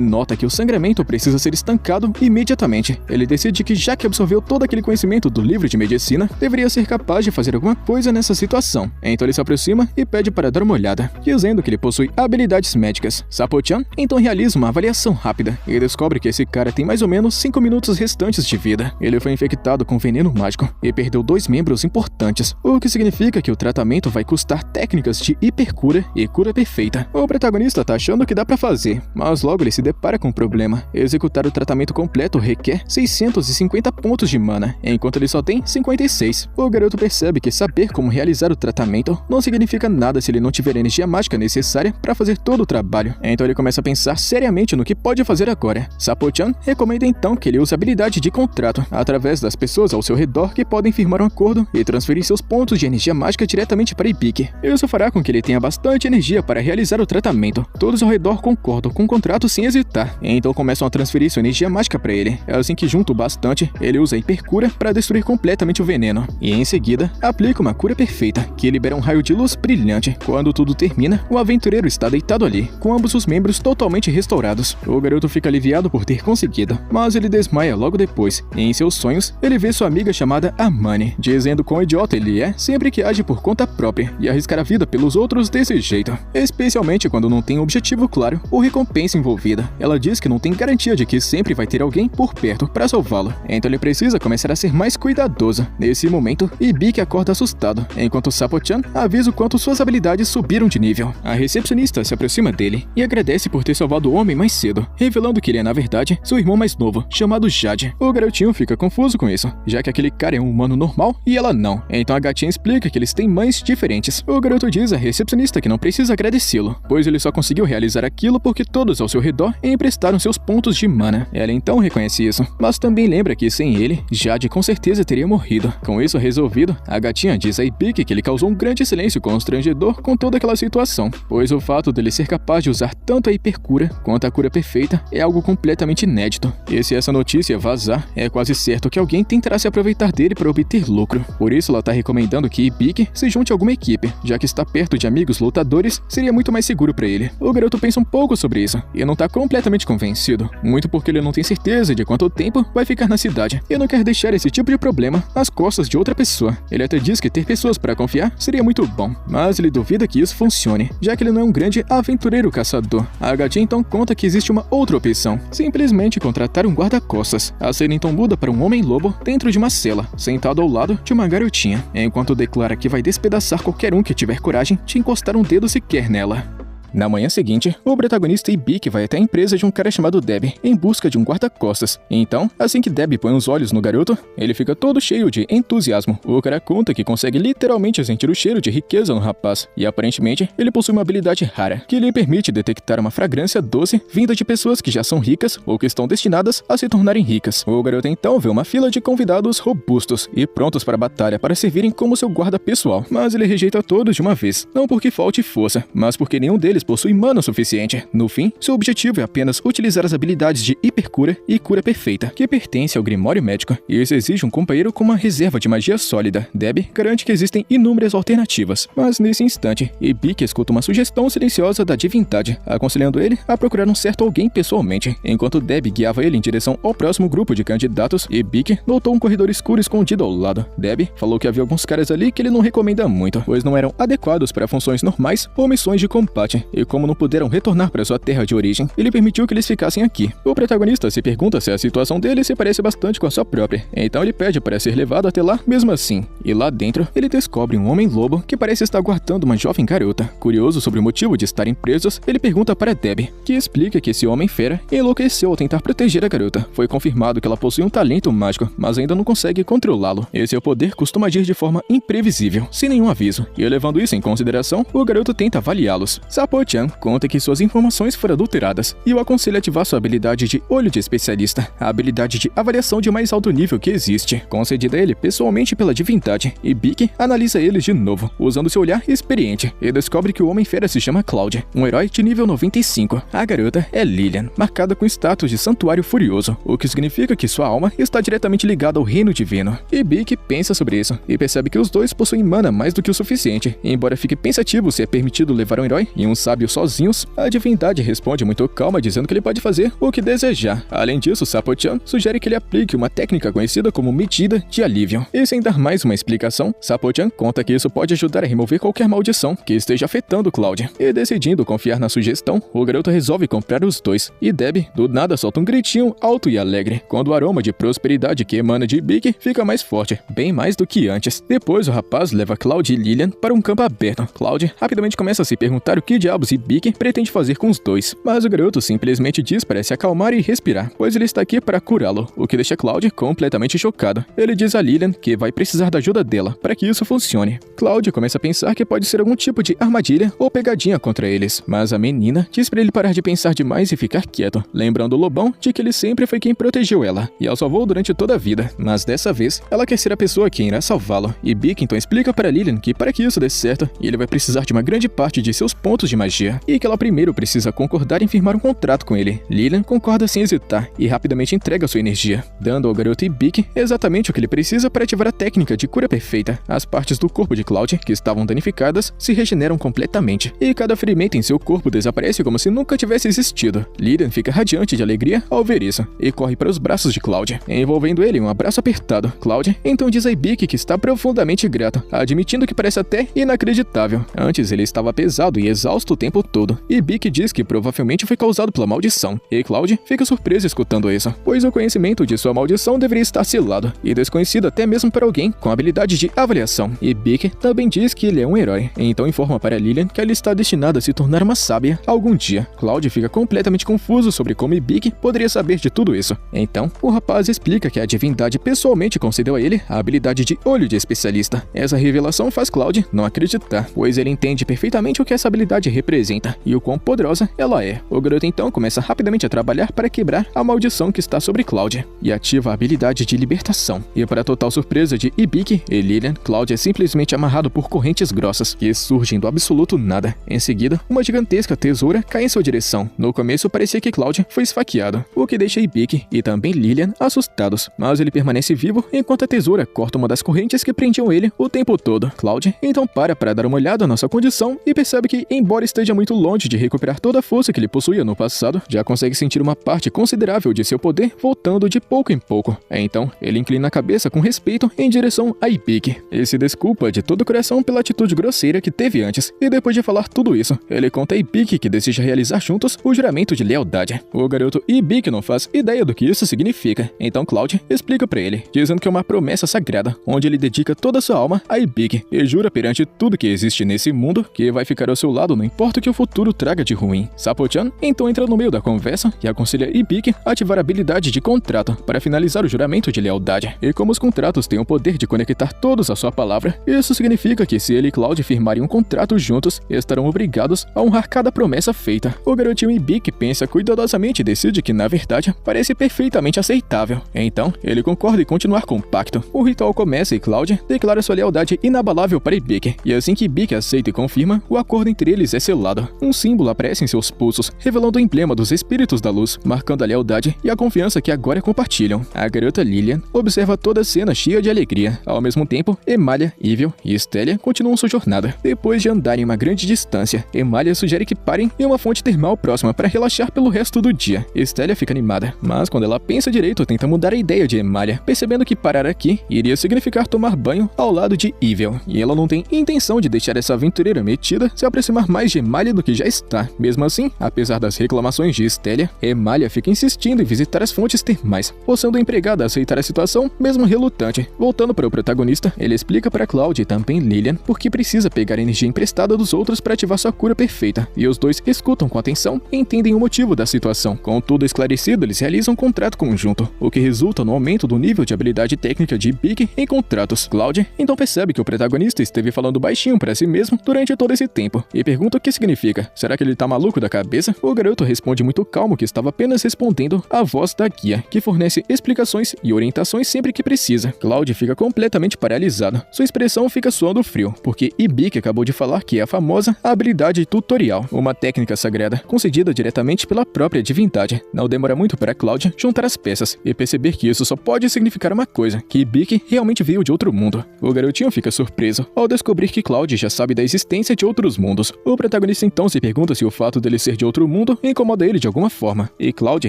nota que o sangramento precisa ser estancado imediatamente. Ele decide que, já que absorveu todo aquele conhecimento do livro de medicina, deveria ser capaz de fazer alguma coisa nessa situação. Então ele se aproxima e pede para dar uma olhada, dizendo que ele possui habilidades médicas. Sapo-chan então realiza uma avaliação rápida e descobre que esse cara tem mais ou menos 5 minutos restantes de vida. Ele foi infectado com veneno mágico e perdeu 2 membros importantes, o que significa que o tratamento vai custar técnicas de hipercura e cura perfeita. O protagonista tá achando que dá pra fazer, mas logo ele se depara com um problema. Executar o tratamento completo requer 650 pontos de mana, enquanto ele só tem 56. O garoto percebe que saber como realizar o tratamento não significa nada se ele não tiver a energia mágica necessária para fazer todo o trabalho. Então ele começa a pensar seriamente no que pode fazer agora. Sapo-chan recomenda então que ele use a habilidade de contrato, através das pessoas ao seu redor que podem firmar um acordo e transferir seus pontos de energia mágica diretamente para Ibik. Isso fará com que ele tenha bastante energia para realizar o tratamento. Todos ao redor concordam com o contrato sem hesitar, então começam a transferir sua energia mágica para ele. É assim que, junto bastante, ele usa a hipercura para destruir completamente o veneno, e em seguida aplica uma cura perfeita, que libera um raio de luz brilhante. Quando tudo termina, o aventureiro está deitado ali, com ambos os membros totalmente restaurados. O garoto fica aliviado por ter conseguido, mas ele desmaia logo depois, e em seus sonhos, ele vê sua amiga chamada Amane, dizendo quão idiota ele é sempre que age por conta própria e arriscar a vida pelos outros desse jeito, especialmente quando não tem um objetivo claro ou recompensa envolvida. Ela diz que não tem garantia de que sempre vai ter alguém por perto para salvá-lo, então ele precisa começar a ser mais cuidadoso. Nesse momento, Ibik acorda assustado, enquanto Sapo-chan avisa o quanto suas habilidades subiram de nível. A recepcionista se aproxima dele e agradece por ter salvado o homem mais cedo, revelando que ele é, na verdade, seu irmão mais novo, chamado Jade. O garotinho fica confuso com isso, já que aquele cara é um humano normal e ela não. Então a gatinha explica que eles têm mães diferentes. O garoto diz à recepcionista que não precisa agradecê-lo, pois ele só conseguiu realizar aquilo porque todos ao seu redor emprestaram seus pontos de mana. Ela então reconhece isso, mas também lembra que sem ele, Jade com certeza teria morrido. Com isso resolvido, a gatinha diz a Ibik que ele causou um grande silêncio constrangedor com toda aquela situação, pois o fato dele ser capaz de usar tanto a hipercura quanto a cura perfeita é algo completamente inédito. E se essa notícia vazar, é quase certo que alguém tentará se aproveitar dele para obter lucro. Por isso ela tá recomendando que Ibik se junte a alguma equipe, já que estar perto de amigos lutadores seria muito mais seguro para ele. O garoto pensa um pouco sobre isso e não tá completamente convencido, muito porque ele não tem certeza de quanto tempo vai ficar na cidade e não quer deixar esse tipo de problema nas costas de outra pessoa. Ele até diz que ter pessoas para confiar seria muito bom, mas ele duvida que isso funcione, já que ele não é um grande aventureiro caçador. A gatinha então conta que existe uma outra opção, simplesmente contratar um guarda-costas. A cena então muda para um homem-lobo dentro de uma cela, sentado ao lado de uma garotinha, enquanto declara que vai despedaçar qualquer um que tiver coragem de encostar um dedo sequer nela. Na manhã seguinte, o protagonista Ibik vai até a empresa de um cara chamado Deb em busca de um guarda-costas. Então, assim que Deb põe os olhos no garoto, ele fica todo cheio de entusiasmo. O cara conta que consegue literalmente sentir o cheiro de riqueza no rapaz, e aparentemente ele possui uma habilidade rara, que lhe permite detectar uma fragrância doce vinda de pessoas que já são ricas ou que estão destinadas a se tornarem ricas. O garoto então vê uma fila de convidados robustos e prontos para a batalha para servirem como seu guarda pessoal, mas ele rejeita todos de uma vez, não porque falte força, mas porque nenhum deles possui mana o suficiente. No fim, seu objetivo é apenas utilizar as habilidades de hipercura e cura perfeita, que pertence ao Grimório Médico, e isso exige um companheiro com uma reserva de magia sólida. Deb garante que existem inúmeras alternativas, mas nesse instante, Ibik escuta uma sugestão silenciosa da divindade, aconselhando ele a procurar um certo alguém pessoalmente. Enquanto Deb guiava ele em direção ao próximo grupo de candidatos, Ibik notou um corredor escuro escondido ao lado. Deb falou que havia alguns caras ali que ele não recomenda muito, pois não eram adequados para funções normais ou missões de combate, e como não puderam retornar para sua terra de origem, ele permitiu que eles ficassem aqui. O protagonista se pergunta se a situação dele se parece bastante com a sua própria, então ele pede para ser levado até lá mesmo assim. E lá dentro, ele descobre um homem-lobo que parece estar guardando uma jovem garota. Curioso sobre o motivo de estarem presos, ele pergunta para Deb, que explica que esse homem-fera enlouqueceu ao tentar proteger a garota. Foi confirmado que ela possui um talento mágico, mas ainda não consegue controlá-lo. Esse seu poder costuma agir de forma imprevisível, sem nenhum aviso, e levando isso em consideração, o garoto tenta avaliá-los. Sapo-chan conta que suas informações foram adulteradas e o aconselha a ativar sua habilidade de olho de especialista, a habilidade de avaliação de mais alto nível que existe, concedida a ele pessoalmente pela divindade. E Ibiki analisa eles de novo, usando seu olhar experiente, e descobre que o Homem-Fera se chama Cloud, um herói de nível 95. A garota é Lilian, marcada com status de Santuário Furioso, o que significa que sua alma está diretamente ligada ao reino divino. Ibiki pensa sobre isso e percebe que os dois possuem mana mais do que o suficiente. E embora fique pensativo se é permitido levar um herói e um sábio sozinhos, a divindade responde muito calma, dizendo que ele pode fazer o que desejar. Além disso, Sapo-chan sugere que ele aplique uma técnica conhecida como medida de alívio. E sem dar mais uma explicação, Sapo-chan conta que isso pode ajudar a remover qualquer maldição que esteja afetando Cloud. E decidindo confiar na sugestão, o garoto resolve comprar os dois. E Debbie, do nada, solta um gritinho alto e alegre, quando o aroma de prosperidade que emana de Ibiki fica mais forte, bem mais do que antes. Depois, o rapaz leva Cloud e Lilian para um campo aberto. Cloud rapidamente começa a se perguntar o que diabos Ibiki pretende fazer com os dois, mas o garoto simplesmente diz para se acalmar e respirar, pois ele está aqui para curá-lo, o que deixa Cloud completamente chocado. Ele diz a Lilian que vai precisar da ajuda dela para que isso funcione. Cloud começa a pensar que pode ser algum tipo de armadilha ou pegadinha contra eles, mas a menina diz para ele parar de pensar demais e ficar quieto, lembrando o Lobão de que ele sempre foi quem protegeu ela e a salvou durante toda a vida, mas dessa vez ela quer ser a pessoa que irá salvá-lo. E Ibiki então explica para Lilian que para que isso dê certo, ele vai precisar de uma grande parte de seus pontos de magia e que ela primeiro precisa concordar em firmar um contrato com ele. Lilian concorda sem hesitar e rapidamente entrega sua energia, dando ao garoto Ibiki exatamente o que ele precisa para ativar a técnica de cura perfeita. As partes do corpo de Cloud que estavam danificadas se regeneram completamente e cada ferimento em seu corpo desaparece como se nunca tivesse existido. Lilian fica radiante de alegria ao ver isso e corre para os braços de Cloud, envolvendo ele em um abraço apertado. Cloud então diz a Ibiki que está profundamente grato, admitindo que parece até inacreditável. Antes ele estava pesado e exausto o tempo todo. Ibiki diz que provavelmente foi causado pela maldição, e Cloud fica surpreso escutando isso, pois o conhecimento de sua maldição deveria estar selado e desconhecido até mesmo para alguém com habilidade de avaliação. Ibiki também diz que ele é um herói, então informa para Lilian que ela está destinada a se tornar uma sábia algum dia. Cloud fica completamente confuso sobre como Ibiki poderia saber de tudo isso. Então, o rapaz explica que a divindade pessoalmente concedeu a ele a habilidade de olho de especialista. Essa revelação faz Cloud não acreditar, pois ele entende perfeitamente o que essa habilidade representa e o quão poderosa ela é. O garoto então começa rapidamente a trabalhar para quebrar a maldição que está sobre Cloud e ativa a habilidade de libertação. E para total surpresa de Ibiki e Lilian, Cloud é simplesmente amarrado por correntes grossas que surgem do absoluto nada. Em seguida, uma gigantesca tesoura cai em sua direção. No começo parecia que Cloud foi esfaqueado, o que deixa Ibiki e também Lilian assustados, mas ele permanece vivo enquanto a tesoura corta uma das correntes que prendiam ele o tempo todo. Cloud então para dar uma olhada na sua condição e percebe que, embora esteja muito longe de recuperar toda a força que ele possuía no passado, já consegue sentir uma parte considerável de seu poder voltando de pouco em pouco. Então, ele inclina a cabeça com respeito em direção a Ibiki e se desculpa de todo o coração pela atitude grosseira que teve antes. E depois de falar tudo isso, ele conta a Ibiki que deseja realizar juntos o juramento de lealdade. O garoto Ibiki não faz ideia do que isso significa, então Cloud explica pra ele, dizendo que é uma promessa sagrada, onde ele dedica toda a sua alma a Ibiki e jura perante tudo que existe nesse mundo que vai ficar ao seu lado não importa o que o futuro traga de ruim. Sapo-chan então entra no meio da conversa e aconselha Ibiki a ativar a habilidade de contrato para finalizar o juramento de lealdade. E como os contratos têm o poder de conectar todos à sua palavra, isso significa que se ele e Cloud firmarem um contrato juntos, estarão obrigados a honrar cada promessa feita. O garotinho Ibiki pensa cuidadosamente e decide que, na verdade, parece perfeitamente aceitável. Então, ele concorda em continuar com o pacto. O ritual começa e Cloud declara sua lealdade inabalável para Ibiki, e assim que Ibiki aceita e confirma, o acordo entre eles é selado. Um símbolo aparece em seus pulsos, revelando o emblema dos espíritos da luz, marcando a lealdade e a confiança que agora compartilham. A garota Lilian observa toda a cena cheia de alegria. Ao mesmo tempo, Emalia, Evil e Estélia continuam sua jornada. Depois de andarem uma grande distância, Emalia sugere que parem em uma fonte termal próxima para relaxar pelo resto do dia. Estélia fica animada, mas quando ela pensa direito, tenta mudar a ideia de Emalia, percebendo que parar aqui iria significar tomar banho ao lado de Evil, e ela não tem intenção de deixar essa aventureira metida se aproximar mais de Emalia do que já está. Mesmo assim, apesar das reclamações de Estélia, Emalia fica insistindo em visitar as fontes termais, forçando a empregada a aceitar a situação, mesmo relutante. Voltando para o protagonista, ele explica para Cloud e também Lilian por que precisa pegar energia emprestada dos outros para ativar sua cura perfeita, e os dois escutam com atenção e entendem o motivo da situação. Com tudo esclarecido, eles realizam um contrato conjunto, o que resulta no aumento do nível de habilidade técnica de Ibiki em contratos. Cloud então percebe que o protagonista esteve falando baixinho para si mesmo durante todo esse tempo, e pergunta o que significa? Será que ele tá maluco da cabeça? O garoto responde muito calmo que estava apenas respondendo à voz da guia, que fornece explicações e orientações sempre que precisa. Cloud fica completamente paralisado. Sua expressão fica suando frio, porque Ibiki acabou de falar que é a famosa habilidade tutorial, uma técnica sagrada concedida diretamente pela própria divindade. Não demora muito para Cloud juntar as peças e perceber que isso só pode significar uma coisa, que Ibiki realmente veio de outro mundo. O garotinho fica surpreso ao descobrir que Cloud já sabe da existência de outros mundos. O protagonista então se pergunta se o fato dele ser de outro mundo incomoda ele de alguma forma, e Cloud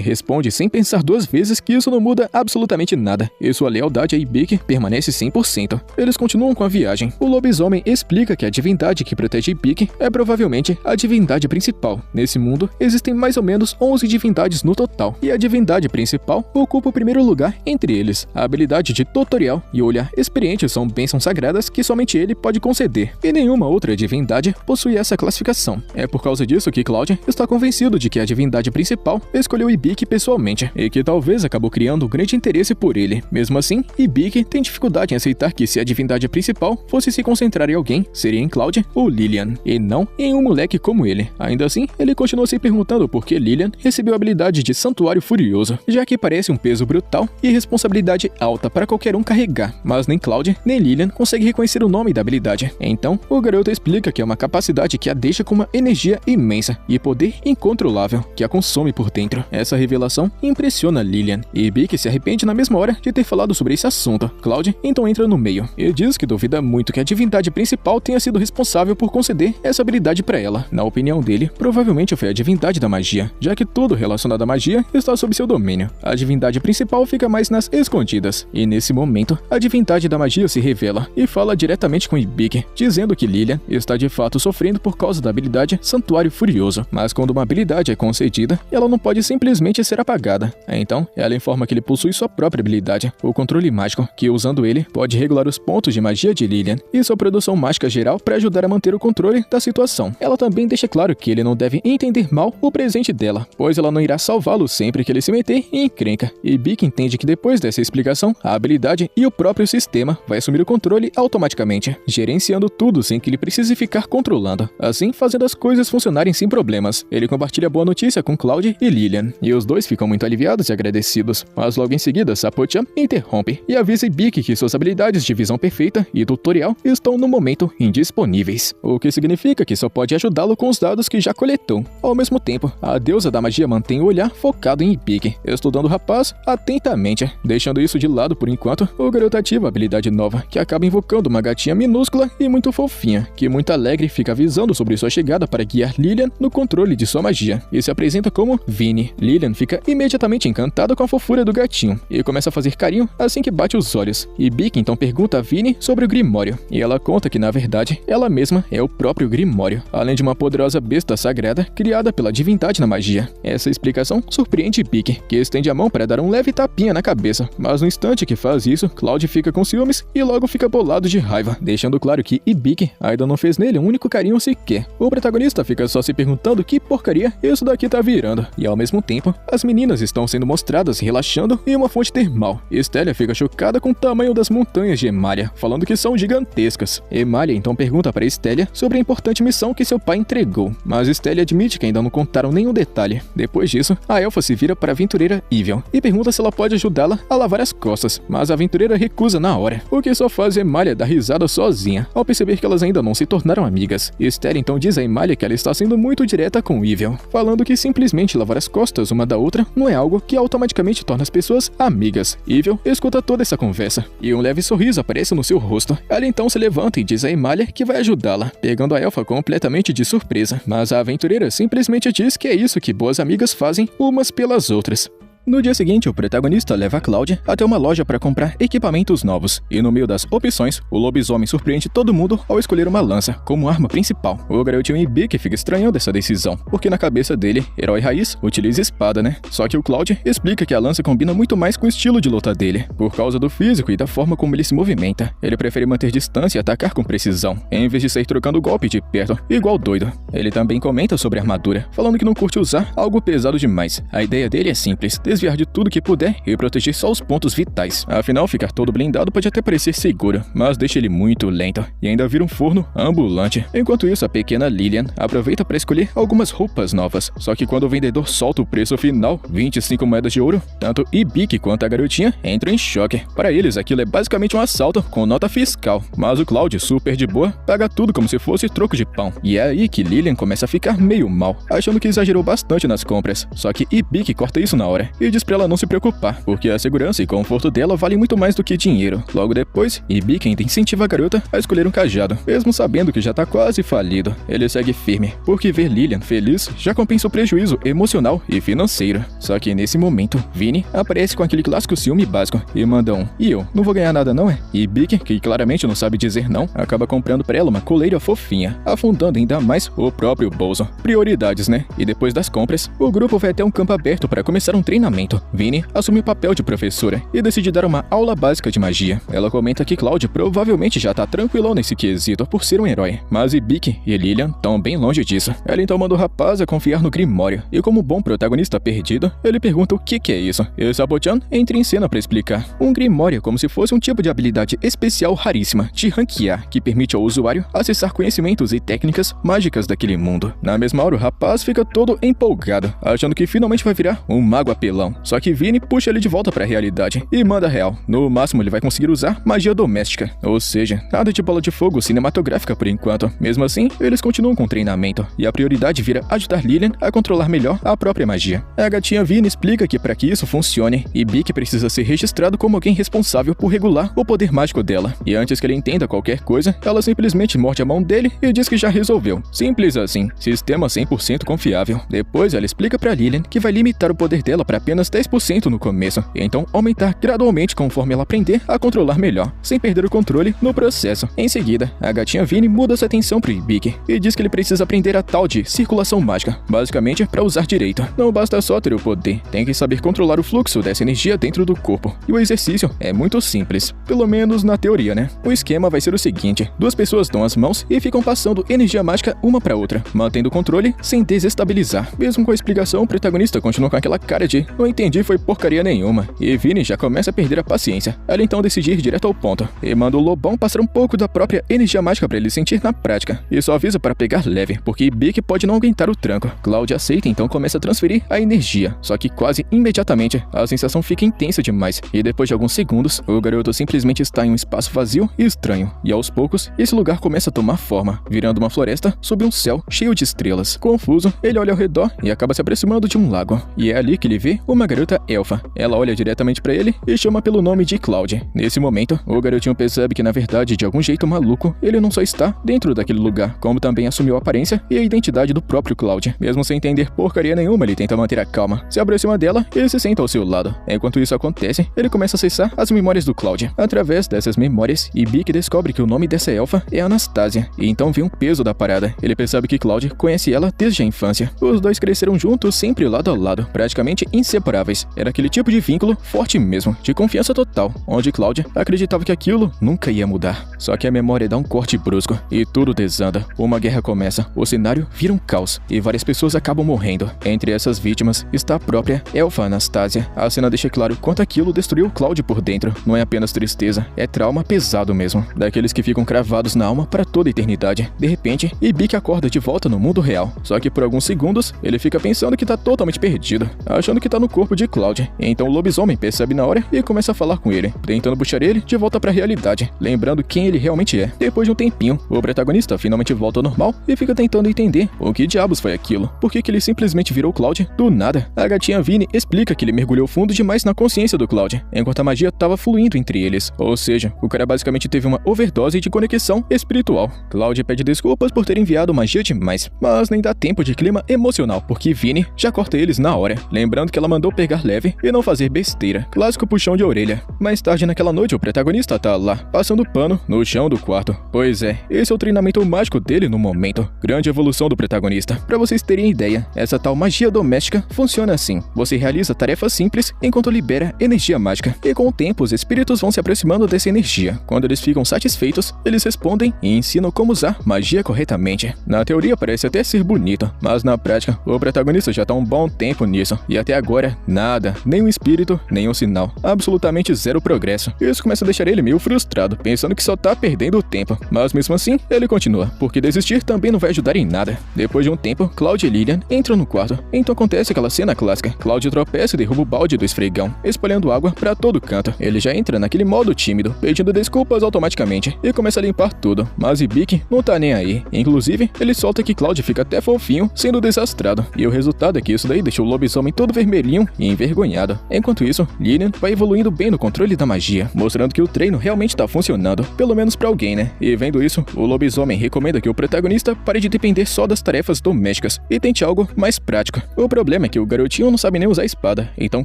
responde sem pensar duas vezes que isso não muda absolutamente nada, e sua lealdade a Ibiki permanece 100%. Eles continuam com a viagem. O lobisomem explica que a divindade que protege Ibiki é provavelmente a divindade principal. Nesse mundo, existem mais ou menos 11 divindades no total, e a divindade principal ocupa o primeiro lugar entre eles. A habilidade de tutorial e o olhar experiente são bênçãos sagradas que somente ele pode conceder, e nenhuma outra divindade possui essa classificação. É por causa disso que Cloud está convencido de que a divindade principal escolheu Ibiki pessoalmente, e que talvez acabou criando um grande interesse por ele. Mesmo assim, Ibiki tem dificuldade em aceitar que se a divindade principal fosse se concentrar em alguém, seria em Cloud ou Lilian, e não em um moleque como ele. Ainda assim, ele continua se perguntando por que Lilian recebeu a habilidade de Santuário Furioso, já que parece um peso brutal e responsabilidade alta para qualquer um carregar, mas nem Cloud nem Lilian conseguem reconhecer o nome da habilidade. Então, o garoto explica que é uma capacidade que a deixa com uma energia imensa e poder incontrolável que a consome por dentro. Essa revelação impressiona Lilian, e Ibiki se arrepende na mesma hora de ter falado sobre esse assunto. Cloud então entra no meio e diz que duvida muito que a divindade principal tenha sido responsável por conceder essa habilidade para ela. Na opinião dele, provavelmente foi a divindade da magia, já que tudo relacionado à magia está sob seu domínio. A divindade principal fica mais nas escondidas, e nesse momento, a divindade da magia se revela e fala diretamente com Ibiki, dizendo que Lilian está de fato sofrendo por causa da habilidade Santuário Furioso, mas quando uma habilidade é concedida, ela não pode simplesmente ser apagada. Então, ela informa que ele possui sua própria habilidade, o controle mágico, que usando ele, pode regular os pontos de magia de Lilian e sua produção mágica geral para ajudar a manter o controle da situação. Ela também deixa claro que ele não deve entender mal o presente dela, pois ela não irá salvá-lo sempre que ele se meter em encrenca. E Ibiki entende que depois dessa explicação, a habilidade e o próprio sistema vai assumir o controle automaticamente, gerenciando tudo sem que ele precise ficar controlando, assim fazendo as coisas funcionarem sem problemas. Ele compartilha a boa notícia com Cloud e Lilian, e os dois ficam muito aliviados e agradecidos, mas logo em seguida Sapo-chan interrompe e avisa Ibiki que suas habilidades de visão perfeita e tutorial estão no momento indisponíveis, o que significa que só pode ajudá-lo com os dados que já coletou. Ao mesmo tempo, a deusa da magia mantém o olhar focado em Ibiki, estudando o rapaz atentamente. Deixando isso de lado por enquanto, o garoto ativa a habilidade nova, que acaba invocando uma gatinha minúscula e muito fofinha, que muito alegre fica avisando sobre sua chegada para guiar Lilian no controle de sua magia, e se apresenta como Vini. Lilian fica imediatamente encantada com a fofura do gatinho, e começa a fazer carinho assim que bate os olhos. Ibiki então pergunta a Vini sobre o Grimório, e ela conta que na verdade, ela mesma é o próprio Grimório, além de uma poderosa besta sagrada criada pela divindade na magia. Essa explicação surpreende Ibiki, que estende a mão para dar um leve tapinha na cabeça, mas no instante que faz isso, Cloud fica com ciúmes e logo fica bolado de raiva, deixando claro que Ibiki ainda não fez nele um único carinho sequer. O protagonista fica só se perguntando que porcaria isso daqui tá virando, e ao mesmo tempo, as meninas estão sendo mostradas relaxando em uma fonte termal. Estélia fica chocada com o tamanho das montanhas de Emalia, falando que são gigantescas. Emalia então pergunta para Estélia sobre a importante missão que seu pai entregou, mas Estélia admite que ainda não contaram nenhum detalhe. Depois disso, a elfa se vira para a aventureira Evil e pergunta se ela pode ajudá-la a lavar as costas, mas a aventureira recusa na hora, o que só faz Emalia dar risada sozinha, ao perceber que elas ainda não se tornaram amigas. Estélia então diz a Emalia que ela está sendo muito direta com Evil, falando que simplesmente lavar as costas uma da outra não é algo que automaticamente torna as pessoas amigas. Evil escuta toda essa conversa, e um leve sorriso aparece no seu rosto. Ela então se levanta e diz a Emalia que vai ajudá-la, pegando a elfa completamente de surpresa, mas a aventureira simplesmente diz que é isso que boas amigas fazem umas pelas outras. No dia seguinte, o protagonista leva a Cloud até uma loja para comprar equipamentos novos, e no meio das opções, o lobisomem surpreende todo mundo ao escolher uma lança como arma principal. O garotinho Ibiki fica estranhando essa decisão, porque na cabeça dele, herói raiz utiliza espada, né? Só que o Cloud explica que a lança combina muito mais com o estilo de luta dele, por causa do físico e da forma como ele se movimenta. Ele prefere manter distância e atacar com precisão, em vez de sair trocando golpe de perto, igual doido. Ele também comenta sobre a armadura, falando que não curte usar algo pesado demais. A ideia dele é simples, desviar de tudo que puder e proteger só os pontos vitais. Afinal, ficar todo blindado pode até parecer seguro, mas deixa ele muito lento e ainda vira um forno ambulante. Enquanto isso, a pequena Lillian aproveita para escolher algumas roupas novas. Só que quando o vendedor solta o preço final, 25 moedas de ouro, tanto Ibiki quanto a garotinha entram em choque. Para eles, aquilo é basicamente um assalto com nota fiscal, mas o Cloud, super de boa, paga tudo como se fosse troco de pão. E é aí que Lillian começa a ficar meio mal, achando que exagerou bastante nas compras. Só que Ibiki corta isso na hora e diz pra ela não se preocupar, porque a segurança e conforto dela vale muito mais do que dinheiro. Logo depois, Ibiki ainda incentiva a garota a escolher um cajado, mesmo sabendo que já tá quase falido. Ele segue firme, porque ver Lillian feliz já compensa o prejuízo emocional e financeiro. Só que nesse momento, Vinny aparece com aquele clássico ciúme básico e manda um: "E eu? Não vou ganhar nada não é?" E Ibiki, que claramente não sabe dizer não, acaba comprando pra ela uma coleira fofinha, afundando ainda mais o próprio bolso. Prioridades, né? E depois das compras, o grupo vai até um campo aberto para começar um treinamento. Vinny assume o papel de professora e decide dar uma aula básica de magia. Ela comenta que Cloud provavelmente já tá tranquilão nesse quesito por ser um herói, mas Ibiki e Lillian estão bem longe disso. Ela então manda o rapaz a confiar no Grimório, e como bom protagonista perdido, ele pergunta o que é isso. E Sabo-chan entra em cena para explicar. Um Grimório é como se fosse um tipo de habilidade especial raríssima de ranquear, que permite ao usuário acessar conhecimentos e técnicas mágicas daquele mundo. Na mesma hora, o rapaz fica todo empolgado, achando que finalmente vai virar um mago apelão. Só que Vinny puxa ele de volta para a realidade e manda a real. No máximo, ele vai conseguir usar magia doméstica, ou seja, nada de bola de fogo cinematográfica por enquanto. Mesmo assim, eles continuam com o treinamento, e a prioridade vira ajudar Lillian a controlar melhor a própria magia. A gatinha Vinny explica que para que isso funcione, Ibiki precisa ser registrado como alguém responsável por regular o poder mágico dela. E antes que ele entenda qualquer coisa, ela simplesmente morde a mão dele e diz que já resolveu. Simples assim, sistema 100% confiável. Depois ela explica para Lillian que vai limitar o poder dela para apenas 10% no começo, e então aumentar gradualmente conforme ela aprender a controlar melhor, sem perder o controle no processo. Em seguida, a gatinha Vinny muda sua atenção pro Ibiki e diz que ele precisa aprender a tal de circulação mágica, basicamente para usar direito. Não basta só ter o poder, tem que saber controlar o fluxo dessa energia dentro do corpo. E o exercício é muito simples, pelo menos na teoria, né? O esquema vai ser o seguinte: duas pessoas dão as mãos e ficam passando energia mágica uma para outra, mantendo o controle sem desestabilizar. Mesmo com a explicação, o protagonista continua com aquela cara de "não entendi, foi porcaria nenhuma", e Vinny já começa a perder a paciência. Ela então decide ir direto ao ponto e manda o lobão passar um pouco da própria energia mágica para ele sentir na prática, e só avisa para pegar leve, porque Ibiki pode não aguentar o tranco. Cloud aceita, então começa a transferir a energia, só que quase imediatamente a sensação fica intensa demais, e depois de alguns segundos, o garoto simplesmente está em um espaço vazio e estranho, e aos poucos, esse lugar começa a tomar forma, virando uma floresta sob um céu cheio de estrelas. Confuso, ele olha ao redor e acaba se aproximando de um lago, e é ali que ele vê uma garota elfa. Ela olha diretamente para ele e chama pelo nome de Cloud. Nesse momento, o garotinho percebe que na verdade, de algum jeito maluco, ele não só está dentro daquele lugar, como também assumiu a aparência e a identidade do próprio Cloud. Mesmo sem entender porcaria nenhuma, ele tenta manter a calma, se aproxima dela e se senta ao seu lado. Enquanto isso acontece, ele começa a acessar as memórias do Cloud. Através dessas memórias, Ibiki descobre que o nome dessa elfa é Anastasia, e então vê um peso da parada. Ele percebe que Cloud conhece ela desde a infância. Os dois cresceram juntos, sempre lado a lado, praticamente inseparáveis. Era aquele tipo de vínculo forte mesmo, de confiança total, onde Cloud acreditava que aquilo nunca ia mudar. Só que a memória dá um corte brusco e tudo desanda. Uma guerra começa, o cenário vira um caos e várias pessoas acabam morrendo. Entre essas vítimas está a própria elfa Anastasia. A cena deixa claro quanto aquilo destruiu Cloud por dentro. Não é apenas tristeza, é trauma pesado mesmo, daqueles que ficam cravados na alma para toda a eternidade. De repente, Ibiki acorda de volta no mundo real, só que por alguns segundos ele fica pensando que tá totalmente perdido, achando que tá no corpo de Cloud. Então o lobisomem percebe na hora e começa a falar com ele, tentando puxar ele de volta para a realidade, lembrando quem ele realmente é. Depois de um tempinho, o protagonista finalmente volta ao normal e fica tentando entender o que diabos foi aquilo, por que ele simplesmente virou Cloud do nada. A gatinha Vinny explica que ele mergulhou fundo demais na consciência do Cloud, enquanto a magia estava fluindo entre eles, ou seja, o cara basicamente teve uma overdose de conexão espiritual. Cloud pede desculpas por ter enviado magia demais, mas nem dá tempo de clima emocional, porque Vinny já corta eles na hora, lembrando que ela mandou pegar leve e não fazer besteira. Clássico puxão de orelha. Mais tarde naquela noite, o protagonista tá lá, passando pano no chão do quarto. Pois é, esse é o treinamento mágico dele no momento. Grande evolução do protagonista. Pra vocês terem ideia, essa tal magia doméstica funciona assim. Você realiza tarefas simples enquanto libera energia mágica, e com o tempo os espíritos vão se aproximando dessa energia. Quando eles ficam satisfeitos, eles respondem e ensinam como usar magia corretamente. Na teoria parece até ser bonito, mas na prática, o protagonista já tá um bom tempo nisso, e até agora agora, nada, nem um espírito, nem um sinal. Absolutamente zero progresso. Isso começa a deixar ele meio frustrado, pensando que só tá perdendo o tempo. Mas mesmo assim, ele continua, porque desistir também não vai ajudar em nada. Depois de um tempo, Cloud e Lillian entram no quarto. Então acontece aquela cena clássica. Cloud tropeça e derruba o balde do esfregão, espalhando água pra todo canto. Ele já entra naquele modo tímido, pedindo desculpas automaticamente, e começa a limpar tudo. Mas Ibiki não tá nem aí. Inclusive, ele solta que Cloud fica até fofinho, sendo desastrado. E o resultado é que isso daí deixou o lobisomem todo vermelhinho e envergonhado. Enquanto isso, Lillian vai evoluindo bem no controle da magia, mostrando que o treino realmente tá funcionando, pelo menos pra alguém, né? E vendo isso, o lobisomem recomenda que o protagonista pare de depender só das tarefas domésticas e tente algo mais prático. O problema é que o garotinho não sabe nem usar a espada, então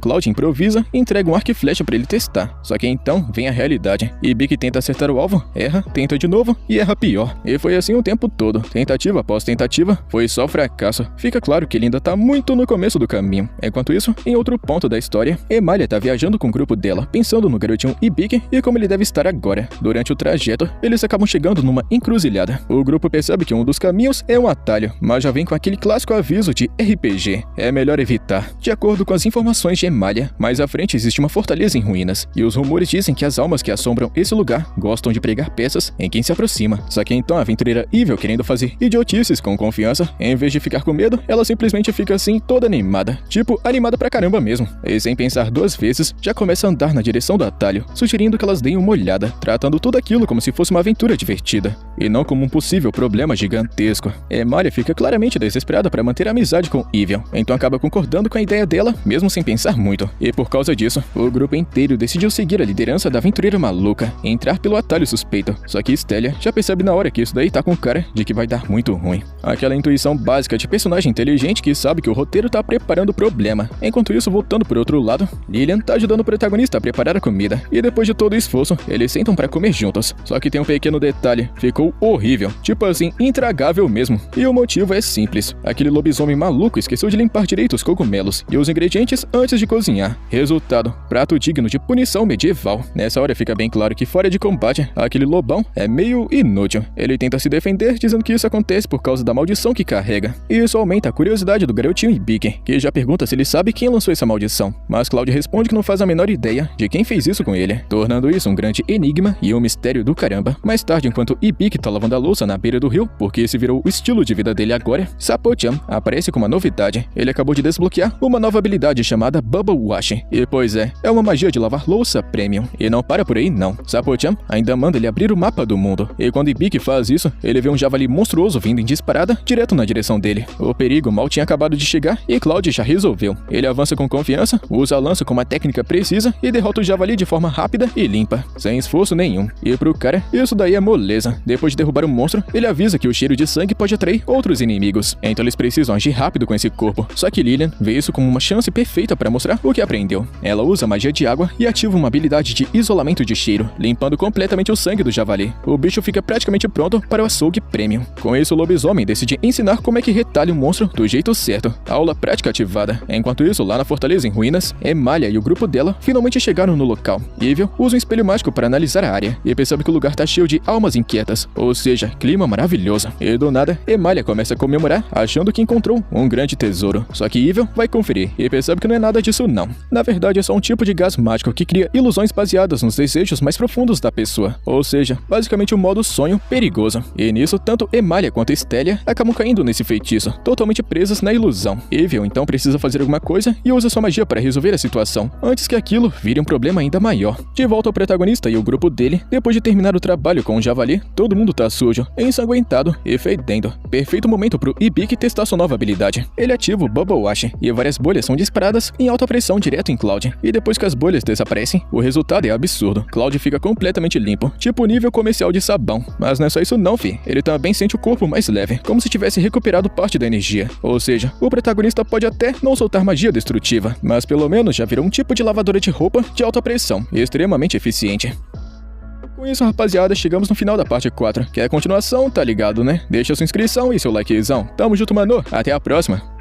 Cloud improvisa e entrega um arco e flecha pra ele testar. Só que então vem a realidade. Ibiki tenta acertar o alvo, erra, tenta de novo e erra pior. E foi assim o tempo todo. Tentativa após tentativa, foi só fracasso. Fica claro que ele ainda tá muito no começo do caminho. Enquanto isso, em outro ponto da história, Emalia tá viajando com o grupo dela, pensando no garotinho Ibiki e como ele deve estar agora. Durante o trajeto, eles acabam chegando numa encruzilhada. O grupo percebe que um dos caminhos é um atalho, mas já vem com aquele clássico aviso de RPG. É melhor evitar. De acordo com as informações de Emalia, mais à frente existe uma fortaleza em ruínas, e os rumores dizem que as almas que assombram esse lugar gostam de pregar peças em quem se aproxima. Só que então a aventureira Evil, querendo fazer idiotices com confiança, em vez de ficar com medo, ela simplesmente fica assim toda animada. Tipo, animada pra caramba mesmo. E sem pensar duas vezes, já começa a andar na direção do atalho, sugerindo que elas deem uma olhada, tratando tudo aquilo como se fosse uma aventura divertida, e não como um possível problema gigantesco. Emalia fica claramente desesperada para manter a amizade com Evil, então acaba concordando com a ideia dela, mesmo sem pensar muito. E por causa disso, o grupo inteiro decidiu seguir a liderança da aventureira maluca e entrar pelo atalho suspeito. Só que Stelia já percebe na hora que isso daí tá com cara de que vai dar muito ruim. Aquela intuição básica de personagem inteligente que sabe que o roteiro tá preparando o problema. Enquanto isso, voltando por outro lado, Lillian tá ajudando o protagonista a preparar a comida, e depois de todo o esforço, eles sentam pra comer juntos. Só que tem um pequeno detalhe, ficou horrível, tipo assim, intragável mesmo. E o motivo é simples, aquele lobisomem maluco esqueceu de limpar direito os cogumelos e os ingredientes antes de cozinhar. Resultado, prato digno de punição medieval. Nessa hora fica bem claro que fora de combate, aquele lobão é meio inútil. Ele tenta se defender dizendo que isso acontece por causa da maldição que carrega. E isso aumenta a curiosidade do garotinho Ibiki, que já pergunta se ele sabe quem lançou essa maldição. Mas Cloud responde que não faz a menor ideia de quem fez isso com ele, tornando isso um grande enigma e um mistério do caramba. Mais tarde, enquanto Ibiki tá lavando a louça na beira do rio, porque esse virou o estilo de vida dele agora, Sapo-chan aparece com uma novidade. Ele acabou de desbloquear uma nova habilidade chamada Bubble Wash. E pois é uma magia de lavar louça premium. E não para por aí não. Sapo-chan ainda manda ele abrir o mapa do mundo. E quando Ibiki faz isso, ele vê um javali monstruoso vindo em disparada direto na direção dele. O perigo mal tinha acabado de chegar e Cloud já resolveu. Ele avança com confiança, usa a lança com uma técnica precisa e derrota o javali de forma rápida e limpa, sem esforço nenhum. E pro cara, isso daí é moleza. Depois de derrubar o monstro, ele avisa que o cheiro de sangue pode atrair outros inimigos. Então eles precisam agir rápido com esse corpo. Só que Lillian vê isso como uma chance perfeita para mostrar o que aprendeu. Ela usa magia de água e ativa uma habilidade de isolamento de cheiro, limpando completamente o sangue do javali. O bicho fica praticamente pronto para o açougue premium. Com isso, o lobisomem decide ensinar como é que retalha o monstro do jeito certo. Aula prática ativada. Enquanto isso, lá na fortaleza em ruínas, Emalia e o grupo dela finalmente chegaram no local. Evil usa um espelho mágico para analisar a área e percebe que o lugar tá cheio de almas inquietas, ou seja, clima maravilhoso. E do nada, Emalia começa a comemorar, achando que encontrou um grande tesouro. Só que Evil vai conferir e percebe que não é nada disso não. Na verdade, é só um tipo de gás mágico que cria ilusões baseadas nos desejos mais profundos da pessoa, ou seja, basicamente um modo sonho perigoso. E nisso, tanto Emalia quanto Stelia acabam caindo nesse feitiço, totalmente presas na ilusão. Evil então precisa fazer alguma coisa e usa sua magia para resolver a situação, antes que aquilo vire um problema ainda maior. De volta ao protagonista e o grupo dele, depois de terminar o trabalho com o javali, todo mundo tá sujo, ensanguentado e fedendo. Perfeito momento pro Ibiki testar sua nova habilidade. Ele ativa o Bubble Wash e várias bolhas são disparadas em alta pressão direto em Cloud. E depois que as bolhas desaparecem, o resultado é absurdo. Cloud fica completamente limpo, tipo nível comercial de sabão. Mas não é só isso não, fi. Ele também sente o corpo mais leve, como se tivesse recuperado parte da energia. Ou seja, o protagonista pode até não soltar magia destrutiva, mas pelo menos já virou um tipo de lavadora de roupa de alta pressão, extremamente eficiente. Com isso, rapaziada, chegamos no final da parte 4. Quer a continuação? Tá ligado, né? Deixa sua inscrição e seu likezão. Tamo junto, mano. Até a próxima.